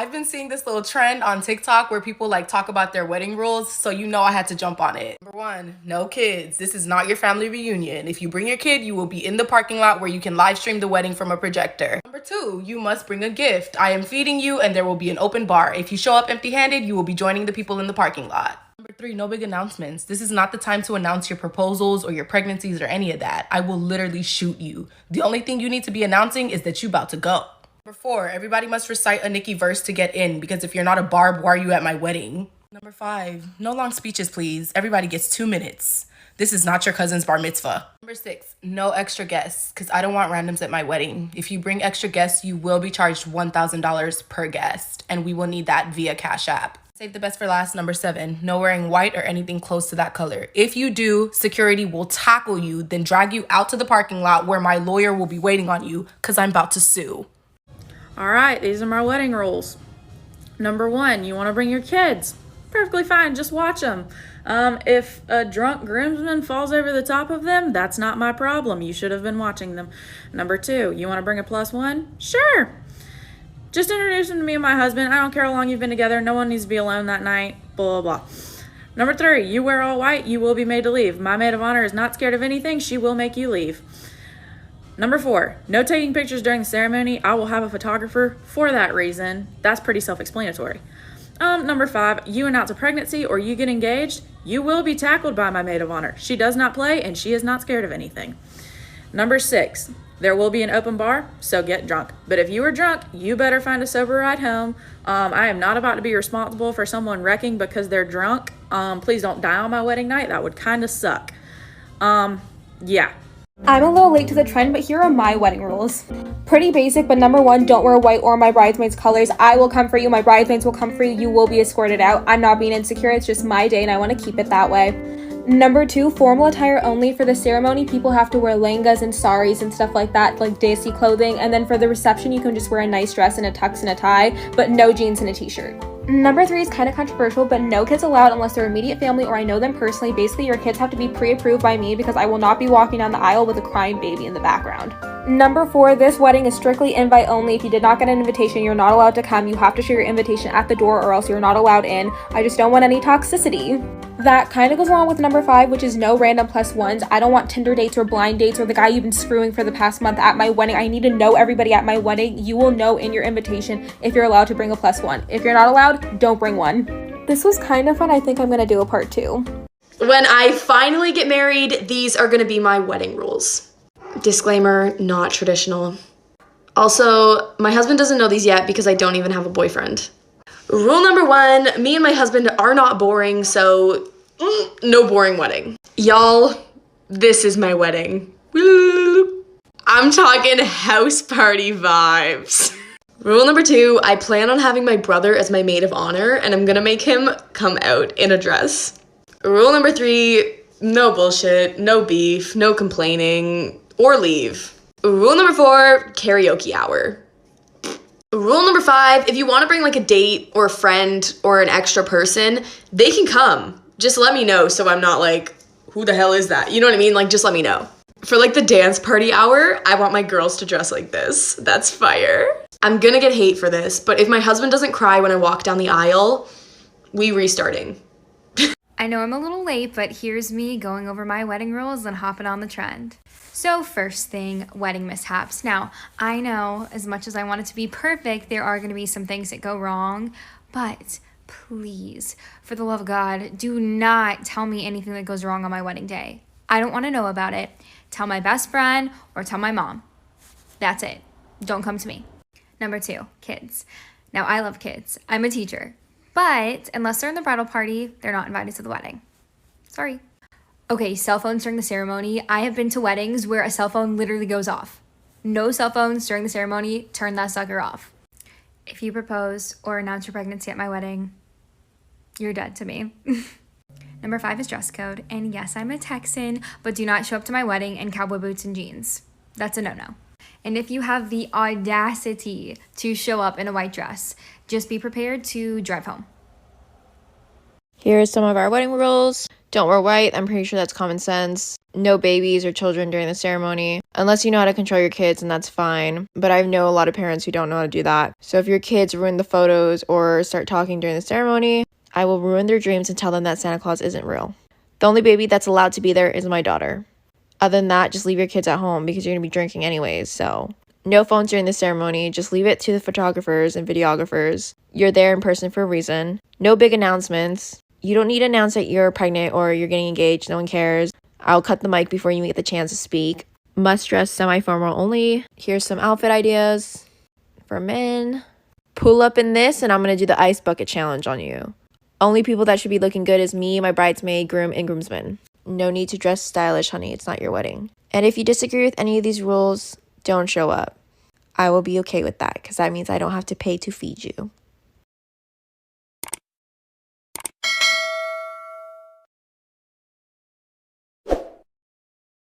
I've been seeing this little trend on TikTok where people like talk about their wedding rules, so you know I had to jump on it. Number one, no kids. This is not your family reunion. If you bring your kid, you will be in the parking lot where you can live stream the wedding from a projector. Number two, you must bring a gift. I am feeding you and there will be an open bar. If you show up empty-handed, you will be joining the people in the parking lot. Number three, no big announcements. This is not the time to announce your proposals or your pregnancies or any of that. I will literally shoot you. The only thing you need to be announcing is that you about to go. Number four, everybody must recite a Nicki verse to get in, because if you're not a Barb, why are you at my wedding? Number five, no long speeches, please. Everybody gets 2 minutes. This is not your cousin's bar mitzvah. Number six, no extra guests, because I don't want randoms at my wedding. If you bring extra guests, you will be charged $1,000 per guest, and we will need that via Cash App. Save the best for last. Number seven, no wearing white or anything close to that color. If you do, security will tackle you, then drag you out to the parking lot where my lawyer will be waiting on you, because I'm about to sue. All right, these are my wedding rules. Number one, you want to bring your kids. Perfectly fine, just watch them. If a drunk groomsman falls over the top of them, that's not my problem. You should have been watching them. Number two, you want to bring a plus one? Sure. Just introduce them to me and my husband. I don't care how long you've been together. No one needs to be alone that night. Blah, blah, blah. Number three, you wear all white, you will be made to leave. My maid of honor is not scared of anything. She will make you leave. Number four, no taking pictures during the ceremony. I will have a photographer for that reason. That's pretty self-explanatory. Number five, you announce a pregnancy or you get engaged, you will be tackled by my maid of honor. She does not play and she is not scared of anything. Number six, there will be an open bar, so get drunk. But if you are drunk, you better find a sober ride home. I am not about to be responsible for someone wrecking because they're drunk. Please don't die on my wedding night. That would kind of suck. Yeah. I'm a little late to the trend, but here are my wedding rules. Pretty basic, but number one, don't wear white or my bridesmaids' colors. I will come for you. My bridesmaids will come for you. You will be escorted out. I'm not being insecure. It's just my day, and I want to keep it that way. Number two, formal attire only. For the ceremony, people have to wear lehengas and saris and stuff like that, like desi clothing. And then for the reception, you can just wear a nice dress and a tux and a tie, but no jeans and a t-shirt. Number three is kind of controversial, but no kids allowed unless they're immediate family or I know them personally. Basically, your kids have to be pre-approved by me because I will not be walking down the aisle with a crying baby in the background. Number four, this wedding is strictly invite only. If you did not get an invitation, you're not allowed to come. You have to share your invitation at the door or else you're not allowed in. I just don't want any toxicity. That kind of goes along with number five, which is no random plus ones. I don't want Tinder dates or blind dates or the guy you've been screwing for the past month at my wedding. I need to know everybody at my wedding. You will know in your invitation if you're allowed to bring a plus one. If you're not allowed, don't bring one. This was kind of fun. I think I'm going to do a part two. When I finally get married, these are going to be my wedding rules. Disclaimer, not traditional. Also, my husband doesn't know these yet because I don't even have a boyfriend. Rule number one, me and my husband are not boring, so no boring wedding. Y'all, this is my wedding. I'm talking house party vibes. Rule number two, I plan on having my brother as my maid of honor, and I'm gonna make him come out in a dress. Rule number three, no bullshit, no beef, no complaining, or leave. Rule number four, karaoke hour. Rule number five, if you want to bring like a date or a friend or an extra person, they can come. Just let me know so I'm not like, who the hell is that? You know what I mean? Like, just let me know. For like the dance party hour, I want my girls to dress like this. That's fire. I'm gonna get hate for this, but if my husband doesn't cry when I walk down the aisle, we restarting. I know I'm a little late, but here's me going over my wedding rules and hopping on the trend. So first thing, wedding mishaps. Now, I know as much as I want it to be perfect, there are going to be some things that go wrong, but please, for the love of God, do not tell me anything that goes wrong on my wedding day. I don't want to know about it. Tell my best friend or tell my mom. That's it. Don't come to me. Number two, kids. Now, I love kids. I'm a teacher. But unless they're in the bridal party, they're not invited to the wedding. Sorry. Okay, cell phones during the ceremony. I have been to weddings where a cell phone literally goes off. No cell phones during the ceremony. Turn that sucker off. If you propose or announce your pregnancy at my wedding, you're dead to me. Number five is dress code. And yes, I'm a Texan, but do not show up to my wedding in cowboy boots and jeans. That's a no-no. And if you have the audacity to show up in a white dress, just be prepared to drive home. Here's some of our wedding rules. Don't wear white. I'm pretty sure that's common sense. No babies or children during the ceremony. Unless you know how to control your kids, and that's fine. But I know a lot of parents who don't know how to do that. So if your kids ruin the photos or start talking during the ceremony, I will ruin their dreams and tell them that Santa Claus isn't real. The only baby that's allowed to be there is my daughter. Other than that, just leave your kids at home because you're going to be drinking anyways, so. No phones during the ceremony. Just leave it to the photographers and videographers. You're there in person for a reason. No big announcements. You don't need to announce that you're pregnant or you're getting engaged. No one cares. I'll cut the mic before you get the chance to speak. Must dress semi-formal only. Here's some outfit ideas for men. Pull up in this and I'm going to do the ice bucket challenge on you. Only people that should be looking good is me, my bridesmaid, groom, and groomsmen. No need to dress stylish, honey. It's not your wedding. And if you disagree with any of these rules, don't show up. I will be okay with that because that means I don't have to pay to feed you.